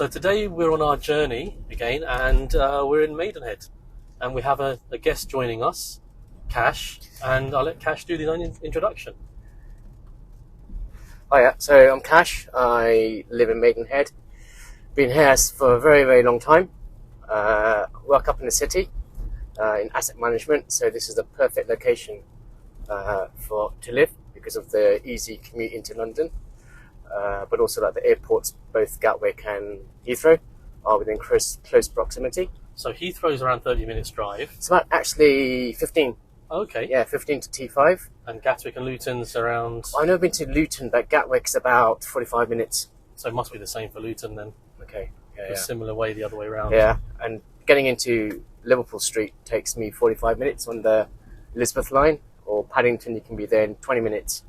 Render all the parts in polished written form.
So today we're on our journey again, and we're in Maidenhead, and we have a guest joining us, Cash, and I'll let Cash do the introduction. Hiya, so I'm Cash. I live in Maidenhead. Been here for a very, very long time. Work up in the city in asset management, so this is the perfect location to live because of the easy commute into London. But also like the airports, both Gatwick and Heathrow, are within close proximity. So Heathrow's around 30 minutes drive. It's about actually 15. Okay. Yeah, 15 to T5. And Gatwick and Luton's around... I've never been to Luton, but Gatwick's about 45 minutes. So it must be the same for Luton then. Okay. A similar way the other way around. Yeah, and getting into Liverpool Street takes me 45 minutes on the Elizabeth line, or Paddington, you can be there in 20 minutes.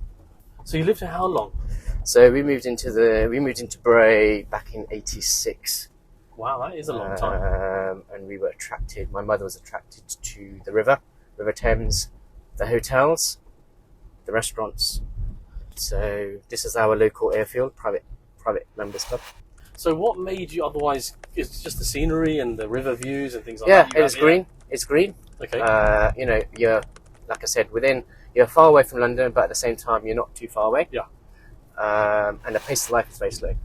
So you lived here how long? So we moved into Borough back in '86. Wow, that is a long time. And we were attracted. My mother was attracted to the River Thames, the hotels, the restaurants. So this is our local airfield, private members club. So what made you otherwise? It's just the scenery and the river views and things like that. Yeah, it is green. It's green. Okay. You're, like I said, you're far away from London, but at the same time, you're not too far away. Yeah. And the pace of life is very slow.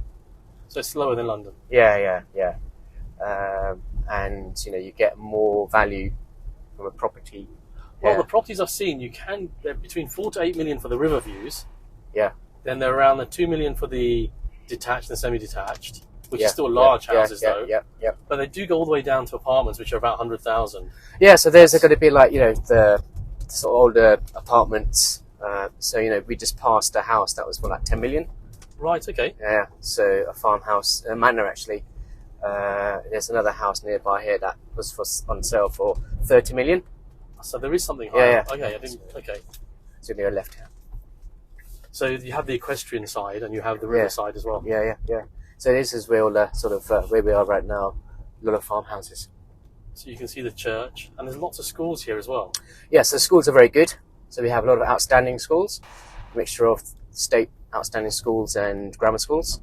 So it's slower than London. Yeah. And you get more value from a property. Well, the properties I've seen, they're between 4 to 8 million for the river views. Yeah. Then they're around the 2 million for the detached and semi-detached, which is still large houses though. Yeah. But they do go all the way down to apartments, which are about 100,000. Yeah. So there's going to be like the sort of older apartments. So we just passed a house that was for like 10 million. Right. Okay. Yeah. So a farmhouse, a manor actually. There's another house nearby here that was on sale for 30 million. So there is something higher. Yeah. Okay. Okay. So near left here. So you have the equestrian side and you have the river side as well. Yeah. So this is where all the sort of where we are right now. A lot of farmhouses. So you can see the church, and there's lots of schools here as well. Yeah, so schools are very good. So we have a lot of outstanding schools, a mixture of state outstanding schools and grammar schools.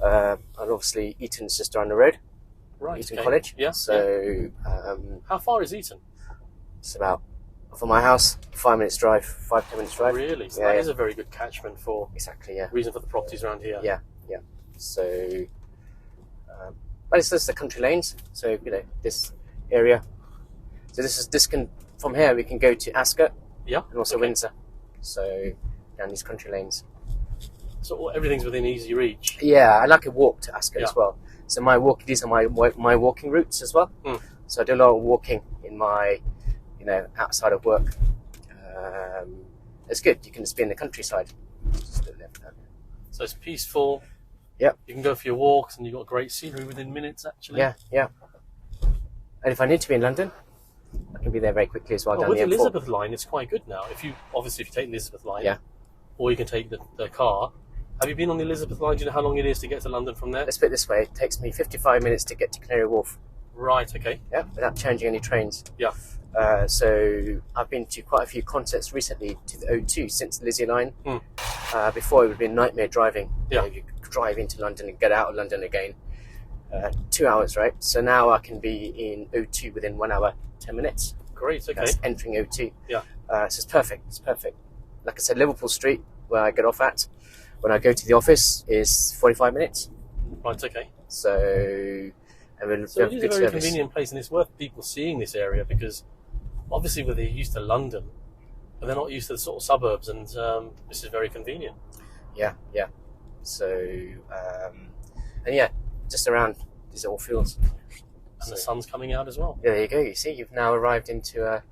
And obviously Eton's just down the road. Right. Eton College. Yeah. So how far is Eton? It's about, from my house, 5 minutes drive, 5-10 minutes drive. Really? So that is a very good catchment for reason for the properties around here. Yeah. So, but it's just the country lanes. So this area. So from here we can go to Ascot. Yeah. And also Windsor. So down these country lanes. So everything's within easy reach. Yeah, I like a walk to Ascot as well. So these are my walking routes as well. So I do a lot of walking in my outside of work. It's good. You can just be in the countryside. So it's peaceful. Yeah. You can go for your walks, and you've got great scenery within minutes, actually. Yeah. And if I need to be in London, I can be there very quickly as well. Down with the the M4. Elizabeth line, it's quite good now. If you take the Elizabeth line, or you can take the car. Have you been on the Elizabeth line? Do you know how long it is to get to London from there? Let's put it this way: it takes me 55 minutes to get to Canary Wharf. Right. Okay. Yeah, without changing any trains. Yeah. So I've been to quite a few concerts recently to the O2 since the Lizzie line. Before it would be a nightmare driving. Yeah. You could drive into London and get out of London again. 2 hours, right? So now I can be in O2 within 1 hour, 10 minutes. Great. Okay. That's entering O2. Yeah. So it's perfect. Like I said, Liverpool Street, where I get off at, when I go to the office, is 45 minutes. Right. Okay. So it is a very convenient place, and it's worth people seeing this area because obviously they're used to London, but they're not used to the sort of suburbs, and this is very convenient. Yeah. So, just around these all fields. And the sun's coming out as well. Yeah, there you go. You see, you've now arrived into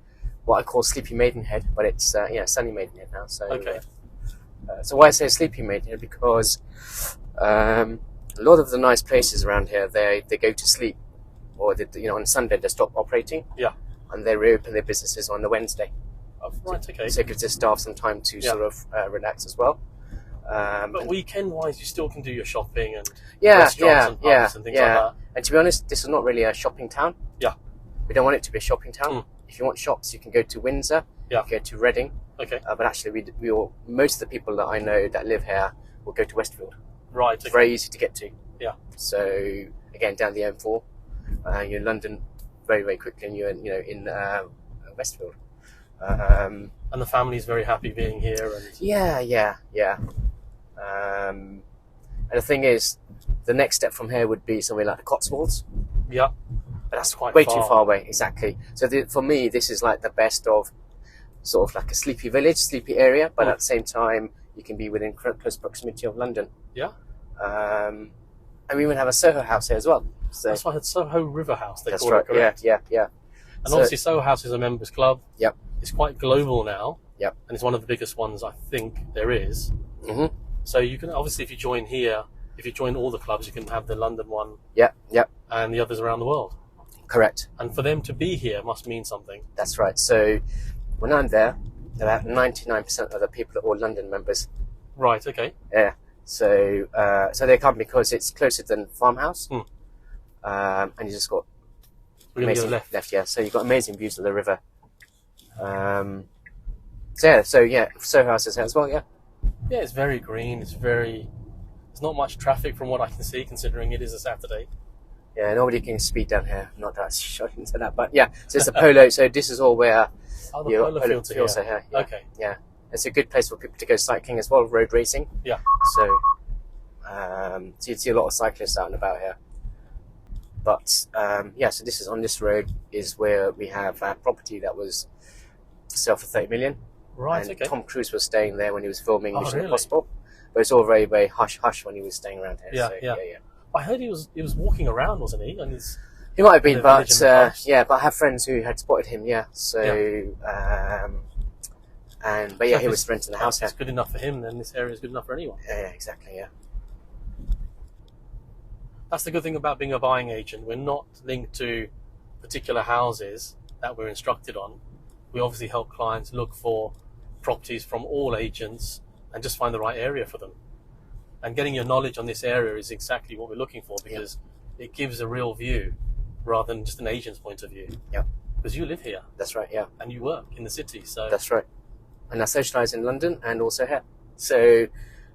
what I call Sleepy Maidenhead, but it's sunny Maidenhead now. So, okay. So why I say Sleepy Maidenhead, because a lot of the nice places around here, they go to sleep, or on Sunday they stop operating. Yeah. And they reopen their businesses on the Wednesday. Right. Okay. So it gives their staff some time to sort of relax as well. But weekend-wise, you still can do your shopping and restaurants and pubs and things like that. And to be honest, this is not really a shopping town. Yeah. We don't want it to be a shopping town. If you want shops, you can go to Windsor. Yeah. You can go to Reading. Okay. But actually, most of the people that I know that live here will go to Westfield. Right. It's very easy to get to. Yeah. So again, down the M4, you're in London very, very quickly, and you're in Westfield. And the family's very happy being here. And yeah. And the thing is, the next step from here would be somewhere like the Cotswolds. Yeah, but that's quite way too far away. Exactly. So for me, this is like the best of sort of like a sleepy village, sleepy area, but at the same time, you can be within close proximity of London. Yeah. And we even have a Soho House here as well. So that's why it's Soho River House. They that's call right. it, correct? Yeah. And obviously, Soho House is a members club. Yep. It's quite global now. Yep. And it's one of the biggest ones I think there is. Mm-hmm. So you can obviously, if you join here, if you join all the clubs, you can have the London one. Yep. And the others around the world. Correct. And for them to be here must mean something. That's right. So when I'm there, about 99% of the people are all London members. Right. Okay. Yeah. So they come because it's closer than Farmhouse. And you just got amazing left. Yeah. So you've got amazing views of the river. Soho House is here as well. Yeah. Yeah, it's very green. There's not much traffic from what I can see, considering it is a Saturday. Yeah, nobody can speed down here. Not that shocking to that, but yeah. So it's a polo. So this is all where the polo fields are here. Yeah. Okay. Yeah, it's a good place for people to go cycling as well, road racing. Yeah. So, so you'd see a lot of cyclists out and about here. But so this is on this road is where we have a property that was to sell for 30 million. Right. And okay. Tom Cruise was staying there when he was filming Mission really? Impossible. But it's all very, very hush when he was staying around here. Yeah. I heard he was walking around, wasn't he? And he might have been, but but I have friends who had spotted him. Yeah, so he was renting the house here. It's good enough for him, then this area is good enough for anyone. Yeah, exactly. Yeah, that's the good thing about being a buying agent. We're not linked to particular houses that we're instructed on. We obviously help clients look for properties from all agents and just find the right area for them. And getting your knowledge on this area is exactly what we're looking for, because it gives a real view rather than just an agent's point of view. Yeah. Because you live here. That's right, yeah. And you work in the city, so... That's right. And I socialise in London and also here. So,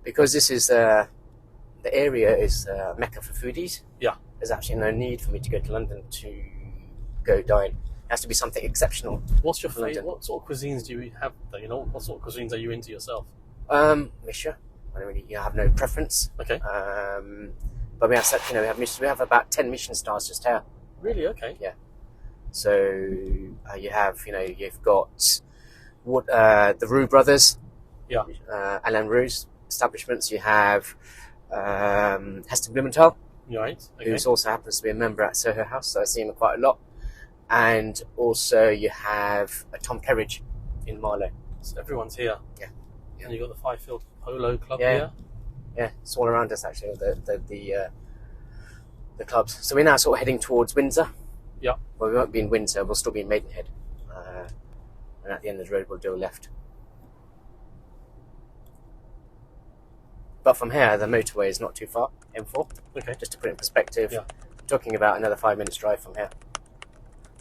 because this is... the area is Mecca for foodies. Yeah. There's actually no need for me to go to London to go dine. It has to be something exceptional. What's your favourite? What sort of cuisines do you have? What sort of cuisines are you into yourself? Mixture. I don't really have no preference. Okay. But we have we have about 10 Michelin stars just here. Really? Okay. Yeah. So you've got the Roux brothers. Yeah. Alain Roux's establishments. You have Heston Blumenthal. Right. Okay. Who also happens to be a member at Soho House, so I see him quite a lot. And also you have Tom Kerridge in Marlow. So everyone's here. Yeah. And you've got the Fifield Polo Club here. Yeah, it's all around us actually, the clubs. So we're now sort of heading towards Windsor. Yeah. Well, we won't be in Windsor, we'll still be in Maidenhead. And at the end of the road we'll do a left. But from here, the motorway is not too far, M4. Okay. Just to put it in perspective, we're talking about another 5 minutes drive from here.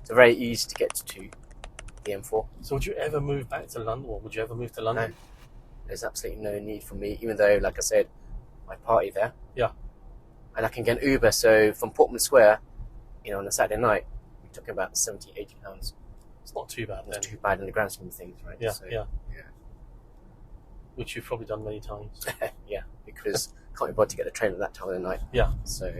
So very easy to get to the M4. So would you ever move back to London, or would you ever move to London? No. There's absolutely no need for me, even though, like I said, I party there. Yeah. And I can get an Uber, so from Portman Square, on a Saturday night, we're talking about £70, £80. It's not too bad then. It's too bad in the grand scheme of things, right? Yeah, so, yeah. Which you've probably done many times. Yeah, because can't be bothered to get the train at that time of the night. Yeah. So.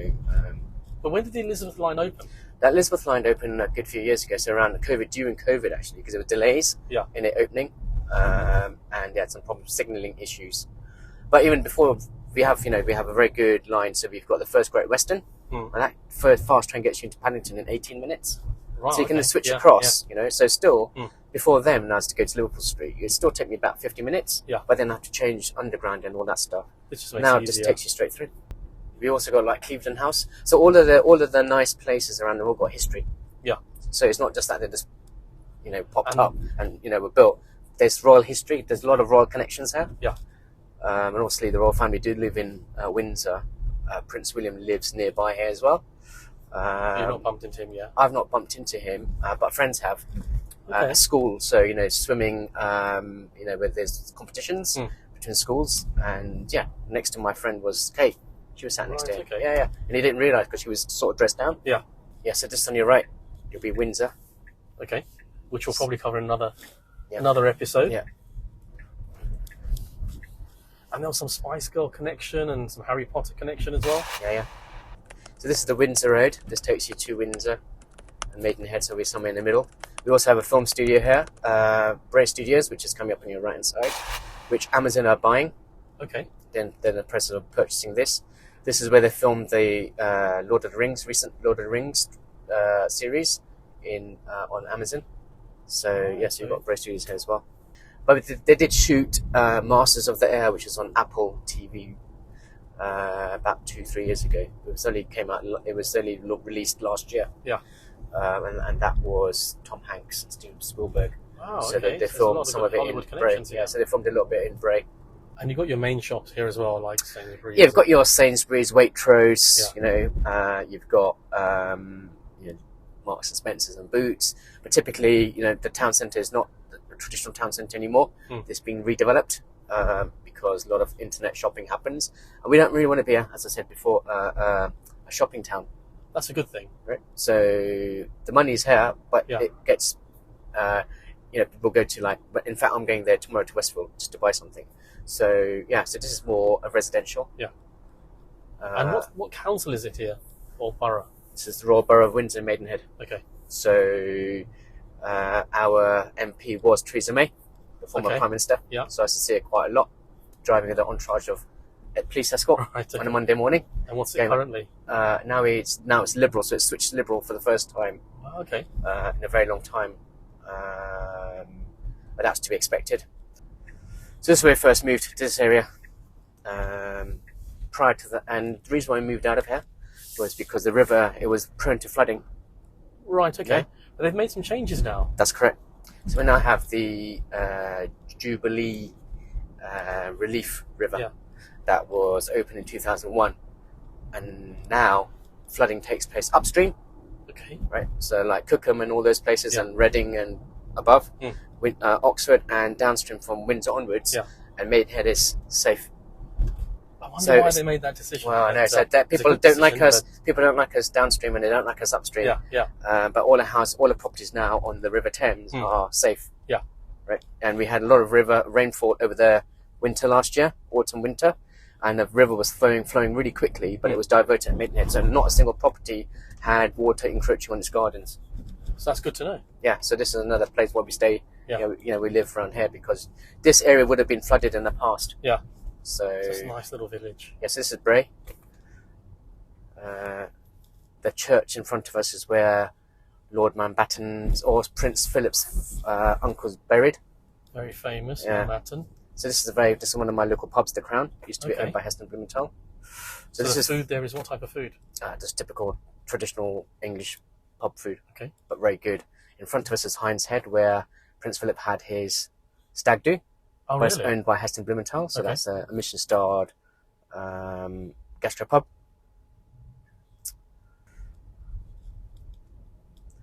But when did the Elizabeth line open? That Elizabeth line opened a good few years ago, so around during COVID actually, because there were delays in it opening, and they had some problems, signalling issues. But even before, we have a very good line. So we've got the first Great Western, and that first fast train gets you into Paddington in 18 minutes. Right, so you can switch across, So still, before then, when I was to go to Liverpool Street, it'd still take me about 50 minutes. Yeah. But then I have to change underground and all that stuff. Now it just takes you straight through. We also got like Clevedon House. So all of the nice places around the world got history. Yeah. So it's not just that they just, popped up and were built. There's royal history. There's a lot of royal connections here. Yeah. And obviously the royal family do live in Windsor. Prince William lives nearby here as well. You've not bumped into him yet? I've not bumped into him, but friends have. At school, so swimming, where there's competitions between schools, and next to my friend was Kate, She was sat next to him. Okay. Yeah. And he didn't realise because she was sort of dressed down. Yeah. Yeah, so just on your right, you'll be Windsor. Okay. Which we'll probably cover in another Yeah. episode. Yeah. And there was some Spice Girl connection and some Harry Potter connection as well. Yeah. So this is the Windsor Road. This takes you to Windsor and Maidenhead, so we're somewhere in the middle. We also have a film studio here, Bray Studios, which is coming up on your right hand side, which Amazon are buying. Okay. Then they're in the process of purchasing this. This is where they filmed the recent Lord of the Rings series on Amazon. So yes, you've got Bray Studios here as well. But they did shoot Masters of the Air, which is on Apple TV about 2-3 years ago. It was only released last year. Yeah. And that was Tom Hanks and Steven Spielberg. Oh, so okay. they filmed some of it in Bray. Yeah, so they filmed a little bit in Bray. And you've got your main shops here as well, like Sainsbury's. Yeah, you've got your Sainsbury's, Waitrose. Yeah. You've got Marks and Spencers and Boots. But typically, the town centre is not the traditional town centre anymore. It's being redeveloped because a lot of internet shopping happens, and we don't really want to be, as I said before, a shopping town. That's a good thing, right? So the money's here, but it gets, people go to in fact, I'm going there tomorrow to Westfield just to buy something. So so this is more a residential. Yeah. And what council is it here, or borough? This is the Royal Borough of Windsor, Maidenhead. Okay. So our MP was Theresa May, the former Prime Minister. Yeah. So I used to see her quite a lot, driving with her entourage of a police escort on a Monday morning. And what's it currently? Now it's Liberal, so it's switched to Liberal for the first time. Okay. In a very long time. But that's to be expected. So this is where we first moved to this area. Prior to that, and the reason why we moved out of here was because the river, it was prone to flooding. Right, okay. Yeah. But they've made some changes now. That's correct. So we now have the Jubilee Relief River that was opened in 2001. And now flooding takes place upstream. Okay. Right? So like Cookham and all those places and Reading and above, Oxford and downstream from Windsor onwards, and Maidenhead is safe. I wonder why they made that decision. Well, I know. So that people don't like us. People don't like us downstream, and they don't like us upstream. Yeah. But all the properties now on the River Thames are safe. Yeah. Right. And we had a lot of rainfall over the winter last year, autumn winter, and the river was flowing really quickly, but it was diverted at Maidenhead, so not a single property had water encroaching on its gardens. So that's good to know. Yeah. So this is another place where we stay. Yeah. We live around here because this area would have been flooded in the past. Yeah. So it's a nice little village. Yes, this is Bray. The church in front of us is where Lord Mountbatten's or Prince Philip's uncle's buried. Very famous, Mountbatten. So this is one of my local pubs, the Crown. It used to be owned by Heston Blumenthal. So this is food there is what type of food? Just typical traditional English pub food. Okay. But very good. In front of us is Hind's Head, where Prince Philip had his stag do. Oh, But it's really? owned by Heston Blumenthal, so that's a Michelin-starred gastropub.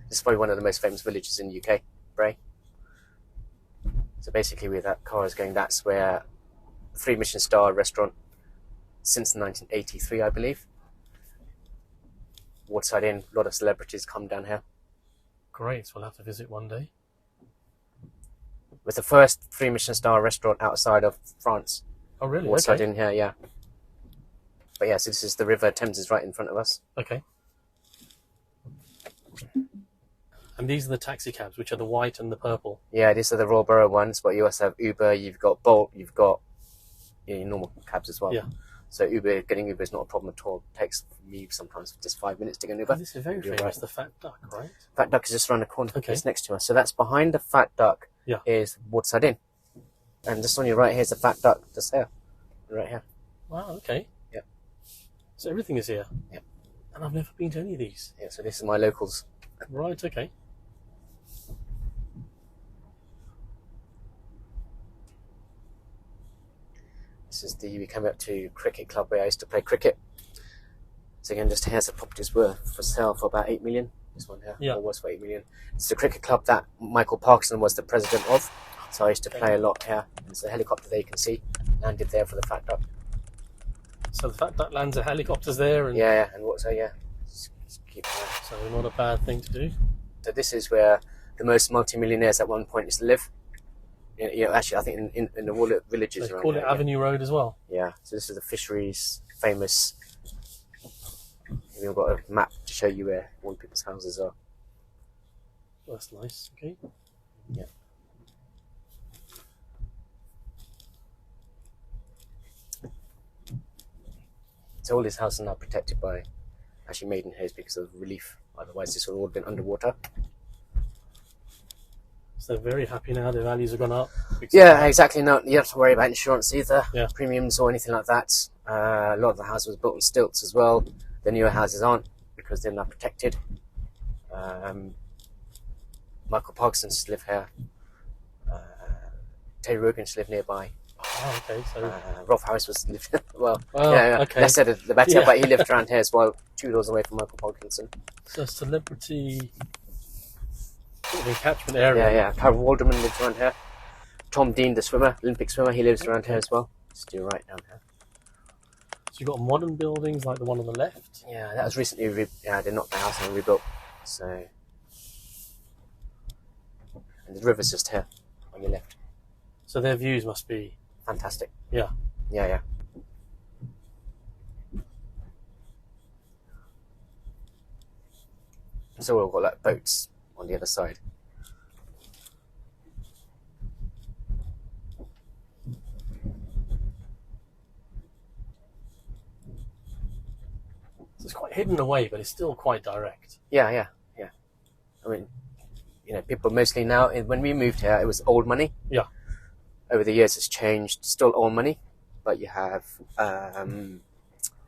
This is probably one of the most famous villages in the UK, Bray. So basically, where that car is going, that's where 3 Michelin-starred restaurant since 1983, I believe. Waterside Inn, a lot of celebrities come down here. Great, we'll have to visit one day. With the first 3 Michelin-star restaurant outside of France. Oh, really? Waterside Inn here, yeah. But yeah, so this is the River Thames is right in front of us. Okay. And these are the taxi cabs, which are the white and the purple. Yeah, these are the Royal Borough ones, but you also have Uber, you've got Bolt, you've got your normal cabs as well. Yeah. So getting Uber is not a problem at all. It takes me sometimes just 5 minutes to get an Uber. Oh, this is very famous, the Fat Duck, right? Fat Duck is just around the corner. Okay. It's next to us. So that's behind the Fat Duck is Waterside Inn. And just on your right, here's the Fat Duck, just here. Right here. Wow, okay. Yeah. So everything is here? Yeah. And I've never been to any of these. Yeah, so this is my locals. Right, okay. This is we come up to Cricket Club where I used to play cricket. So again, just here's the properties were for sale for about 8 million. This one here, was for 8 million. It's the cricket club that Michael Parkinson was the president of. So I used to play a lot here. There's a helicopter there you can see, landed there for the Fat Duck. So the fact that lands a helicopters there, and Yeah, and what's just keep going. so not a bad thing to do. So this is where the most multimillionaires at one point used to live. Actually, I think in the Woolwich villages They around call it here, Avenue Road as well. Yeah. So this is the fisheries famous. We've got a map to show you where all people's houses are. Well, that's nice. Okay. Yeah. So all these houses are now protected by actually Maidenhead because of relief. Otherwise, this would all have been underwater. So they're very happy now. Their values have gone up. Yeah, exactly. No, you don't have to worry about insurance either, Yeah. premiums or anything like that. A lot of the houses were built on stilts as well. The newer houses aren't because they're not protected. Michael Parkinson used to live here. Terry Rogan used to live nearby. Oh, okay. So Rolf Harris was lived well. Well, yeah, okay. Less said the better, Yeah. but he lived around here as well, 2 doors away from Michael Parkinson. so celebrity sort of catchment area. Yeah. Carol Walderman lives around here. Tom Dean, the swimmer, Olympic swimmer, he lives around here as well. Just do right down here. So you've got modern buildings like the one on the left. Yeah, that was recently they knocked the house and rebuilt. So, and the river's just here on your left. So their views must be Fantastic. Yeah. Yeah. So we've got like boats on the other side. So it's quite hidden away, but it's still quite direct. Yeah. I mean, people mostly now, when we moved here, it was old money. Yeah. Over the years, it's changed. Still old money, but you have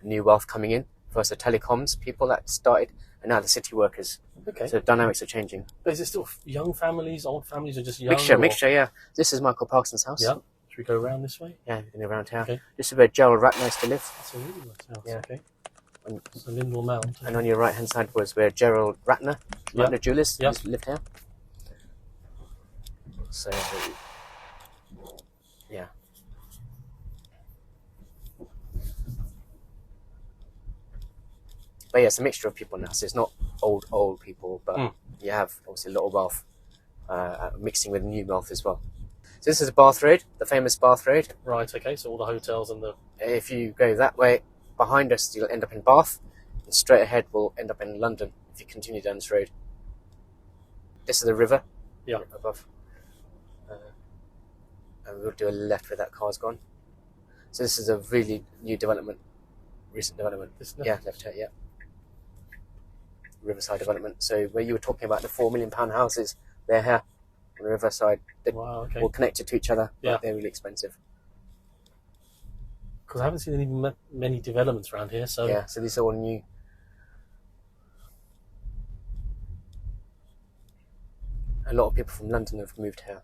new wealth coming in. First, the telecoms people that started, and now the city workers. Okay. So the dynamics are changing. But is it still young families, old families, or just young? Mixture, yeah. This is Michael Parkinson's house. Yeah. Should we go around this way? Yeah, we've been around here. Okay. This is where Gerald Ratner used to live. That's a really nice house. Yeah. Okay. So Lindwall Mount. And on your right hand side was where Gerald Ratner, Yeah. Ratner Jewelers, Yeah. lived here. So, yeah. But yeah, it's a mixture of people now. So it's not old people, but you have obviously a lot of wealth mixing with new wealth as well. So this is Bath Road, the famous Bath Road. Right. Okay. So all the hotels and the. If you go that way, behind us, you'll end up in Bath. And straight ahead, we'll end up in London if you continue down this road. This is the river. Yeah. Above. And we'll do a left where that car's gone. So this is a really new development, recent development. Yeah, left here, yeah. Riverside development. So where you were talking about the £4 million houses, they're here on the riverside. They're Wow. Okay. all connected to each other. Yeah. But they're really expensive. Because I haven't seen any many developments around here. So Yeah, so these are all new. A lot of people from London have moved here.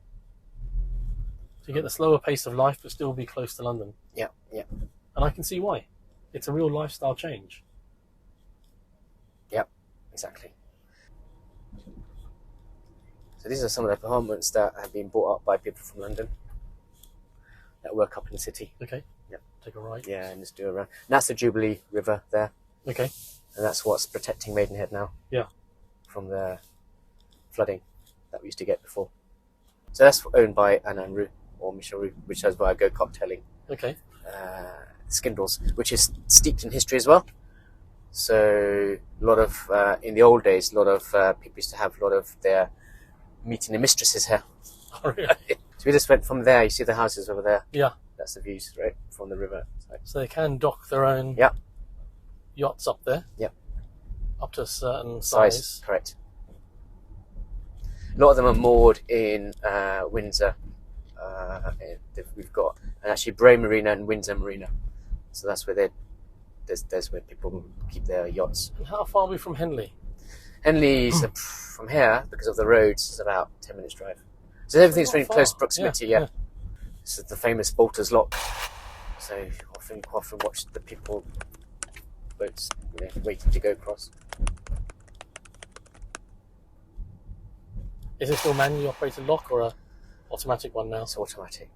So you get the slower pace of life, but still be close to London. Yeah. And I can see why. It's a real lifestyle change. Exactly. So these are some of the apartments that have been bought up by people from London that work up in the city. Okay. Yep. Take a right. Yeah, and just do around. And that's the Jubilee River there, Okay. and that's what's protecting Maidenhead now. Yeah. From the flooding that we used to get before. So that's owned by Anand Rue or Michel Rue, which is where I go cocktailing. Okay. Skindles, which is steeped in history as well. So a lot of in the old days, a lot of people used to have a lot of their meeting their mistresses here. Oh, really? So we just went from there. You see the houses over there. Yeah. That's the views, right, from the river. So they can dock their own Yep. yachts up there. Yep. Up to a certain size. Correct. A lot of them are moored in Windsor. We've got and actually Bray Marina and Windsor Marina. So that's where there's where people keep their yachts. And how far are we from Henley? Henley's from here because of the roads. It's about 10 minutes drive. So everything's really Not close far. proximity. Yeah. Yeah. This is the famous Bolter's Lock. So often watch the people boats waiting to go across. Is it still manually operated lock or a automatic one now? It's automatic.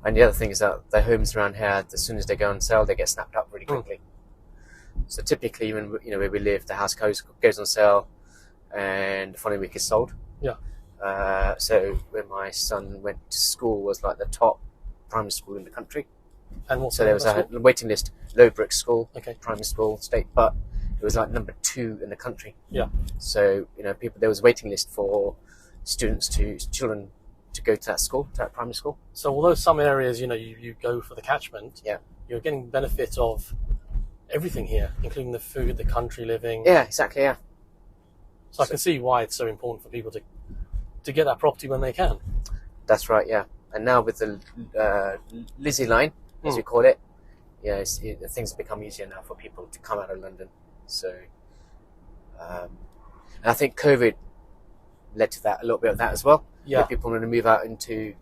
And the other thing is that the homes around here, as soon as they go on sale, they get snapped up really quickly. So typically, even where we live, the house goes on sale, and the following week is sold. Yeah. So when my son went to school, was like the top primary school in the country. And what? So there was a waiting list, Lowbrook School, Okay. primary school, state, but it was like number 2 in the country. Yeah. So there was a waiting list for children to go to that school, to that primary school. So although some areas, you go for the catchment, Yeah. you're getting benefit of everything here, including the food, the country living. Yeah, exactly. Yeah. So I can see why it's so important for people to get that property when they can. That's right. Yeah. And now with the Lizzie line, as we call it, things have become easier now for people to come out of London. So, and I think COVID led to that, a little bit of that as well. Yeah. People want to move out into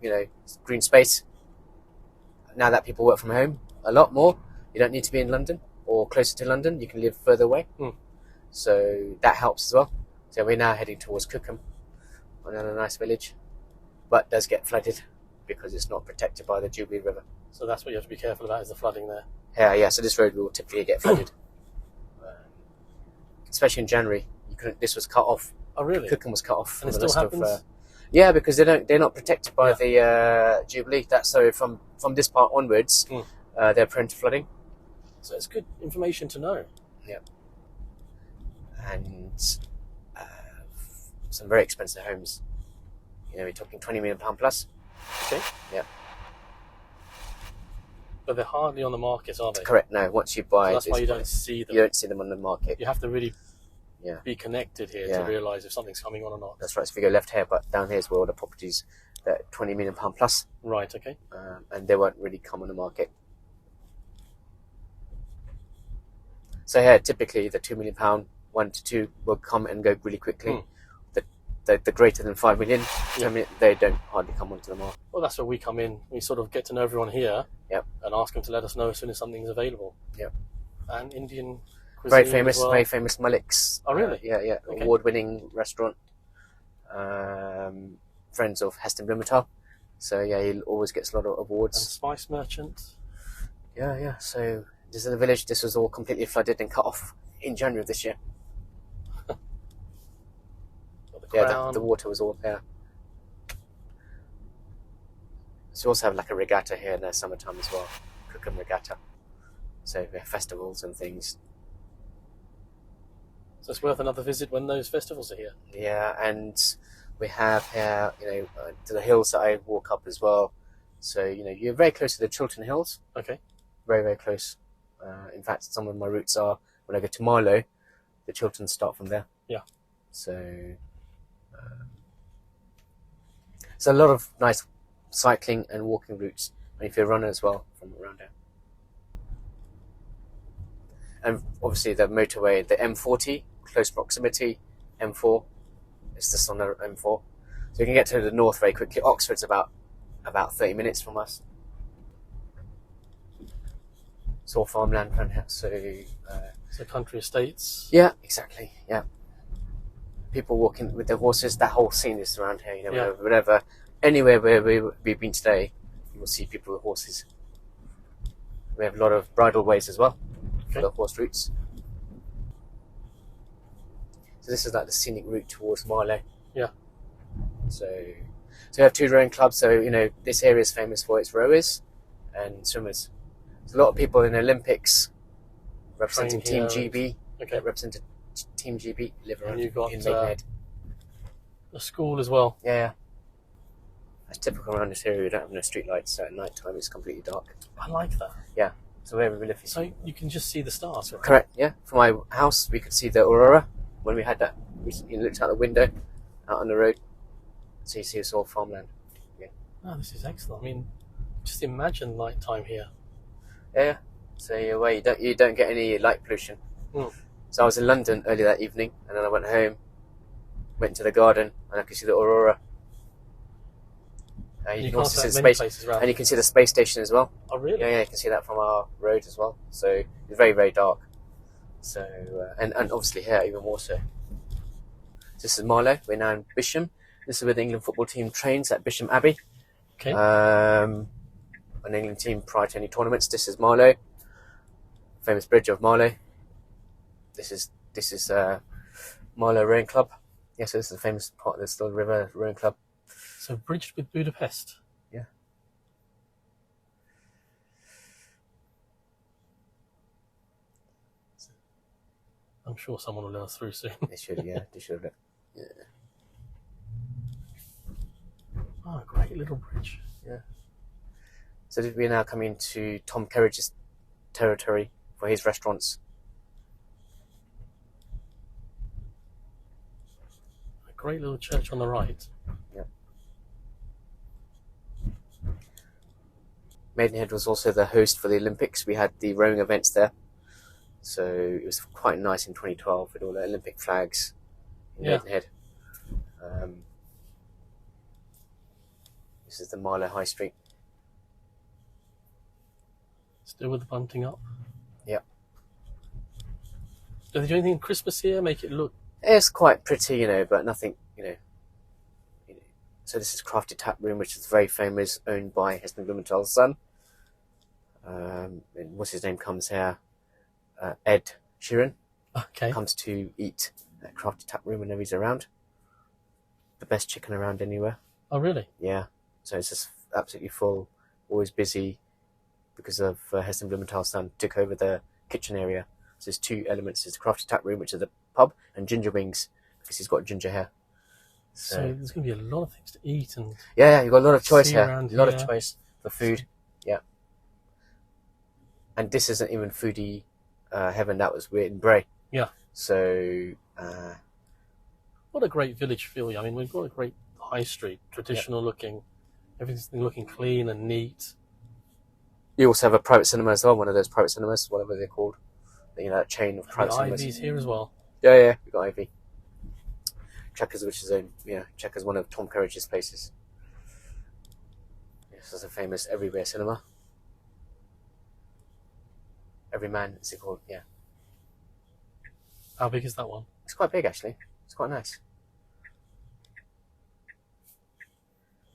green space. Now that people work from home a lot more, you don't need to be in London or closer to London. You can live further away. So that helps as well. So we're now heading towards Cookham, another nice village, but does get flooded because it's not protected by the Driveby River. So that's what you have to be careful about, is the flooding there. Yeah. So this road will typically get flooded, especially in January. This was cut off. Oh, really? Cookham was cut off. And it still happens? Yeah, because they're not protected by the Jubilee. That's so from this part onwards, they're prone to flooding. So it's good information to know. Yeah. And some very expensive homes. We're talking £20 million plus. Okay. Yeah. But they're hardly on the market, are they? Correct. No, once you buy, so that's why you don't see them. You don't see them on the market. You have to really be connected here to realise if something's coming on or not. That's right. So if you go left here, but down here is where all the properties that are £20 million plus. Right. Okay. And they won't really come on the market. So here, typically the £2 million, 1 to 2 will come and go really quickly. The greater than 5 million, they don't hardly come onto the market. Well, that's where we come in. We sort of get to know everyone here, and ask them to let us know as soon as something's available. Yep. And Indian cuisine very famous Malik's. Oh, really? Yeah. Okay. Award-winning restaurant. Friends of Heston Blumenthal. So he always gets a lot of awards. And spice merchant. Yeah. So this is the village. This was all completely flooded and cut off in January of this year. The water was all there. So you also have like a regatta here in the summertime as well, Cookham Regatta. So we have festivals and things. So it's worth another visit when those festivals are here. Yeah, and we have here, to the hills that I walk up as well. So you're very close to the Chiltern Hills. Okay. Very, very close. In fact, some of my routes are when I go to Marlow, the Chilterns start from there. Yeah. So. So a lot of nice cycling and walking routes, and if you're a runner as well, from around here. And obviously the motorway, the M40, close proximity, M4, it's just on the M4. So you can get to the north very quickly. Oxford's about 30 minutes from us. It's all farmland around here, so country estates. Yeah, exactly, yeah. People walking with their horses, that whole scene is around here, wherever, anywhere where we've been today, you will see people with horses. We have a lot of bridle ways as well, for the horse routes. So this is like the scenic route towards Marlow. Yeah. So we have 2 rowing clubs, so, this area is famous for its rowers and swimmers. There's a lot of people in the Olympics representing Team GB, represented Team GB live around you've got in Maidenhead. A school as well. Yeah. That's typical around this area. We don't have no street lights, so at night time it's completely dark. I like that. Yeah. So where we live. So you can just see the stars. Right? Correct. Yeah. From my house, we could see the aurora when we had that. We looked out the window, out on the road. So you see it's all farmland. Yeah. Oh, this is excellent. I mean, just imagine night time here. Yeah. So you don't get any light pollution. So I was in London earlier that evening, and then I went home, went to the garden, and I could see the aurora. You can also see the space, and you can see the space station as well. Oh, really? Yeah, you can see that from our road as well. So it's very, very dark. So and obviously here even more so. This is Marlow. We're now in Bisham. This is where the England football team trains at Bisham Abbey. Okay. an England team prior to any tournaments. This is Marlow, famous bridge of Marlow. This is Marlow Rowing Club. Yes, this is the famous part of the still River Rowing Club. So bridged with Budapest. Yeah. I'm sure someone will let us through soon. They should, yeah. They should. Yeah. Oh, great little bridge. Yeah. So we're now coming to Tom Kerridge's territory for his restaurants. A great little church on the right. Yeah. Maidenhead was also the host for the Olympics. We had the rowing events there. So it was quite nice in 2012 with all the Olympic flags in Maidenhead. This is the Marlow High Street. Still with the bunting up. Yeah. Do they do anything in Christmas here? Make it look... It's quite pretty, but nothing, So this is Crafted Tap Room, which is very famous, owned by Heston Blumenthal's son. And what's his name comes here? Ed Sheeran. Okay. Comes to eat at Crafted Tap Room whenever he's around. The best chicken around anywhere. Oh, really? Yeah. So it's just absolutely full, always busy, because of Heston Blumenthal's son took over the kitchen area. So there's two elements. There's the Crafted Tap Room, which is the pub, and Ginger Wings, because he's got ginger hair. So there's going to be a lot of things to eat and... Yeah, you've got a lot of choice here. around A lot here. of choice for food. Yeah. And this isn't even foodie heaven. That was weird in Bray. Yeah. So... What a great village feel. I mean, we've got a great high street, traditional looking, everything's looking clean and neat. You also have a private cinema as well, one of those private cinemas, whatever they're called. That chain of private cinemas. Ivy's here as well. Yeah, we've got Ivy. Checkers, which is Checkers, one of Tom Kerridge's places. This is a famous everywhere cinema. Everyman, is it called? Yeah. How big is that one? It's quite big, actually. It's quite nice.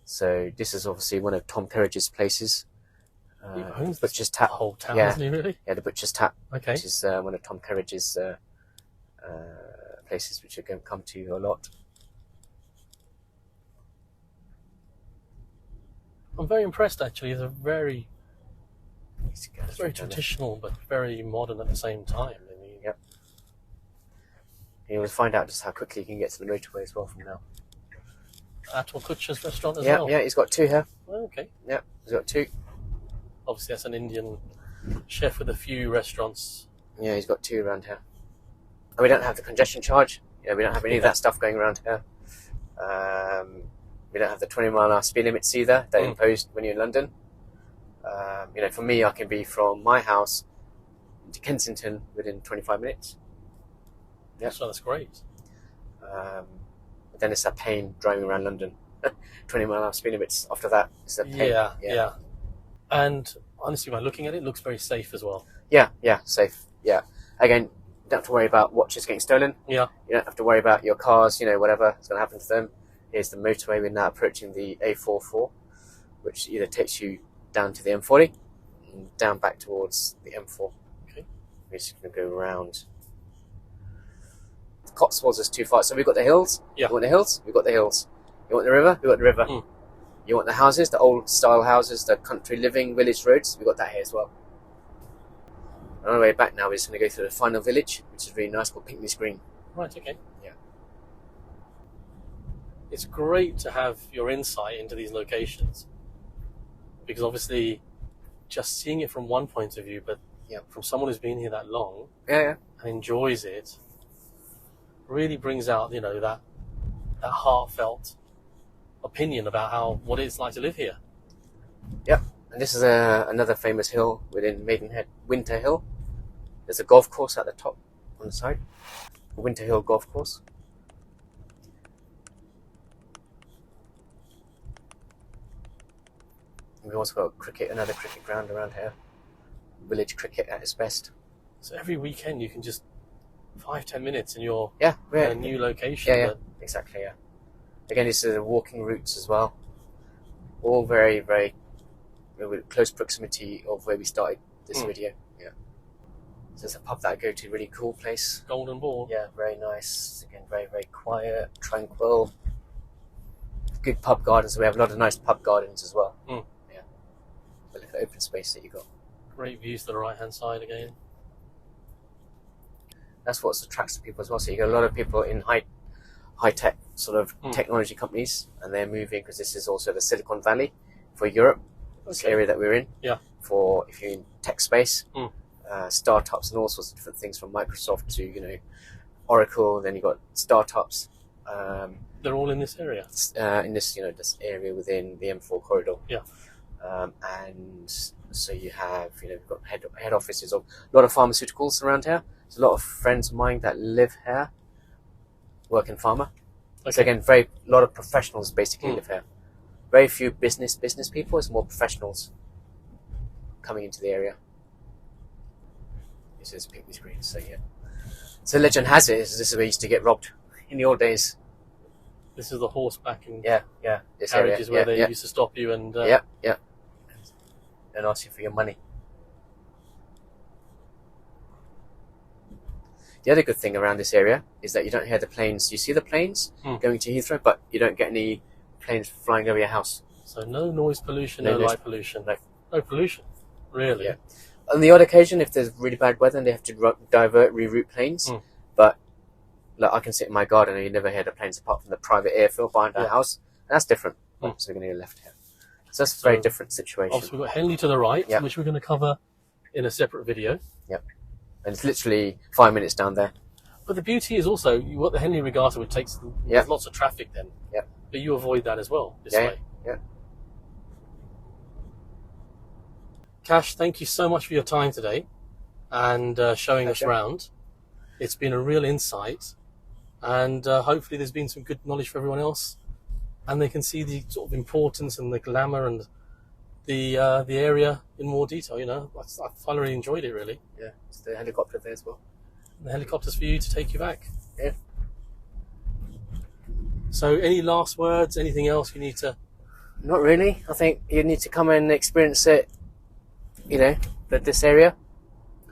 So this is obviously one of Tom Kerridge's places. He owns Butcher's Tap. The whole town, Yeah. doesn't he, really? Yeah, the Butcher's Tap, Okay. which is one of Tom Kerridge's places, which you're going to come to a lot. I'm very impressed, actually. It's very It's very traditional, but very modern at the same time. I mean, Yep. You'll find out just how quickly you can get to the motorway as well from now. Atul Kutcher's restaurant as Yeah, well. yeah, he's got two here. Oh, okay. Yeah, he's got two. Obviously, that's an Indian chef with a few restaurants. Yeah, he's got two around here. And we don't have the congestion charge. Yeah, we don't have any of that stuff going around here. We don't have the 20-mile-an-hour speed limits either. They're imposed when you're in London. For me, I can be from my house to Kensington within 25 minutes. Yeah. So that's great. But then it's a pain driving around London. 20-mile-an-hour speed limits. After that, it's a pain. Yeah. And honestly, by looking at it, it looks very safe as well. Yeah, safe. Yeah. Again, you don't have to worry about watches getting stolen. Yeah. You don't have to worry about your cars, whatever is going to happen to them. Here's the motorway. We're now approaching the A44, which either takes you down to the M40 and down back towards the M4. Okay. We're just going to go around. The Cotswolds is too far. So we've got the hills. Yeah. You want the hills? We've got the hills. You want the river? We've got the river. You want the houses, the old style houses, the country living village roads? We've got that here as well. On our way back now, we're just going to go through the final village, which is really nice, called Pinckney's Green. Right, okay. Yeah. It's great to have your insight into these locations, because obviously just seeing it from one point of view, but from someone who's been here that long Yeah. and enjoys it, really brings out that heartfelt opinion about what it's like to live here. Yep. And this is another famous hill within Maidenhead, Winter Hill. There's a golf course at the top on the side, Winter Hill Golf Course. And we've also got another cricket ground around here. Village cricket at its best. So every weekend you can just 5-10 minutes and you're Yeah, in a new location. Yeah, exactly, yeah. Again, this is the walking routes as well. All very, very with close proximity of where we started this video. Yeah. So there's a pub that I go to, really cool place. Golden Ball. Yeah, very nice. Again, very, very quiet, tranquil. Good pub gardens. We have a lot of nice pub gardens as well. Yeah. But look at the open space that you got. Great views to the right-hand side again. That's what attracts people as well. So you got a lot of people in high tech sort of technology companies, and they're moving because this is also the Silicon Valley for Europe. This area that we're in. Yeah. For if you're in tech space, startups and all sorts of different things, from Microsoft to Oracle. Then you got startups. They're all in this area. In this this area within the M4 corridor. Yeah. And so you have we've got head offices of a lot of pharmaceuticals around here. There's a lot of friends of mine that live here, work in pharma. Okay. So again, a lot of professionals basically live here. Very few business people. It's more professionals coming into the area. This is picnic screen. So yeah. So legend has it this is where you used to get robbed in the old days. This is the horseback and this carriages area. where they used to stop you and and ask you for your money. The other good thing around this area is that you don't hear the planes. You see the planes going to Heathrow, but you don't get any planes flying over your house. So no noise pollution, no light pollution, no pollution, really. Yeah. On the odd occasion, if there's really bad weather and they have to reroute planes, but I can sit in my garden and you never hear the planes apart from the private airfield behind our house. And that's different. So we're going to go left here. So that's a very different situation. Obviously, we've got Henley to the right, which we're going to cover in a separate video. Yep. And it's literally 5 minutes down there. But the beauty is also, you got the Henley Regatta, which takes there's lots of traffic then. Yep. But you avoid that as well this way. Yeah. Cash, thank you so much for your time today and showing us around. It's been a real insight, and hopefully there's been some good knowledge for everyone else, and they can see the sort of importance and the glamour and the area in more detail. I thoroughly enjoyed it, really. Yeah, it's the helicopter there as well. And the helicopter's for you to take you back. Yeah. So, any last words? Anything else you need to? Not really. I think you need to come and experience it. This area.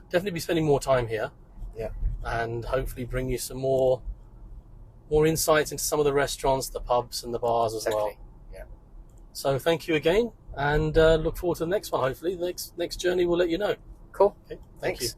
Definitely be spending more time here. Yeah. And hopefully bring you some more insights into some of the restaurants, the pubs and the bars as well. Yeah. So thank you again, and look forward to the next one. Hopefully the next journey will let you know. Cool. Okay. Thank you.